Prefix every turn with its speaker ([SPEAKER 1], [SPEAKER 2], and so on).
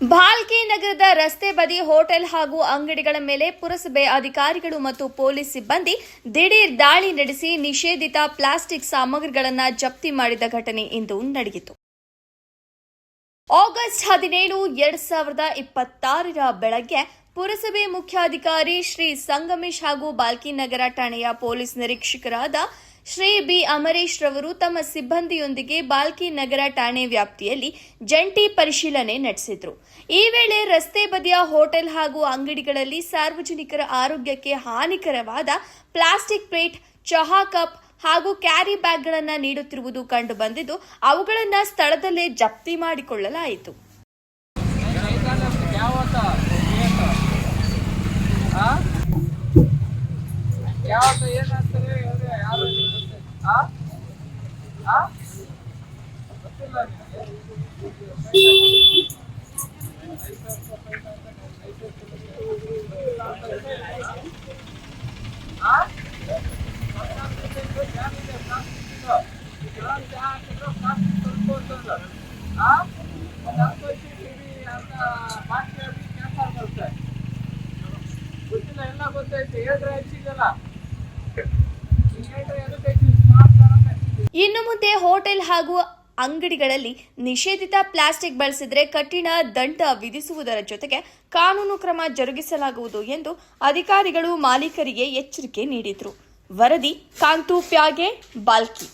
[SPEAKER 1] ಭಾಲ್ಕಿ ನಗರದ ರಸ್ತೆ ಬದಿ ಹೋಟೆಲ್ ಹಾಗೂ ಅಂಗಡಿಗಳ ಮೇಲೆ ಪುರಸಭೆ ಅಧಿಕಾರಿಗಳು ಮತ್ತು ಪೊಲೀಸ್ ಸಿಬ್ಬಂದಿ ದಿಢೀರ್ ದಾಳಿ ನಡೆಸಿ ನಿಷೇಧಿತ ಪ್ಲಾಸ್ಟಿಕ್ ಸಾಮಗ್ರಿಗಳನ್ನು ಜಪ್ತಿ ಮಾಡಿದ ಘಟನೆ ಇಂದು ನಡೆಯಿತು. ಆಗಸ್ಟ್ 17, 2026 ಬೆಳಗ್ಗೆ ಪುರಸಭೆ ಮುಖ್ಯಾಧಿಕಾರಿ ಶ್ರೀ ಸಂಗಮೇಶ್ ಹಾಗೂ ಭಾಲ್ಕಿ ನಗರ ಠಾಣೆಯ ಪೊಲೀಸ್ ನಿರೀಕ್ಷಕರಾದ ಶ್ರೀ ಬಿ ಅಮರೇಶ್ ರವರು ತಮ್ಮ ಸಿಬ್ಬಂದಿಯೊಂದಿಗೆ ಭಾಲ್ಕಿ ನಗರ ಠಾಣೆ ವ್ಯಾಪ್ತಿಯಲ್ಲಿ ಜಂಟಿ ಪರಿಶೀಲನೆ ನಡೆಸಿದರು. ಈ ವೇಳೆ ರಸ್ತೆ ಬದಿಯ ಹೋಟೆಲ್ ಹಾಗೂ ಅಂಗಡಿಗಳಲ್ಲಿ ಸಾರ್ವಜನಿಕರ ಆರೋಗ್ಯಕ್ಕೆ ಹಾನಿಕರವಾದ ಪ್ಲಾಸ್ಟಿಕ್ ಪ್ಲೇಟ್, ಚಹಾ ಕಪ್ ಹಾಗೂ ಕ್ಯಾರಿ ಬ್ಯಾಗ್ಗಳನ್ನು ನೀಡುತ್ತಿರುವುದು ಕಂಡುಬಂದಿದ್ದು ಅವುಗಳನ್ನು ಸ್ಥಳದಲ್ಲೇ ಜಪ್ತಿ ಮಾಡಿಕೊಳ್ಳಲಾಯಿತು. ಇನ್ನು ಮುಂದೆ ಹೋಟೆಲ್ ಹಾಗೂ ಅಂಗಡಿಗಳಲ್ಲಿ ನಿಷೇಧಿತ ಪ್ಲಾಸ್ಟಿಕ್ ಬಳಸಿದರೆ ಕಠಿಣ ದಂಡ ವಿಧಿಸುವುದರ ಜೊತೆಗೆ ಕಾನೂನು ಕ್ರಮ ಜರುಗಿಸಲಾಗುವುದು ಎಂದು ಅಧಿಕಾರಿಗಳು ಮಾಲೀಕರಿಗೆ ಎಚ್ಚರಿಕೆ ನೀಡಿದರು. ವರದಿ ಕಾಂತು ಪ್ಯಾಗೆ, ಭಾಲ್ಕಿ.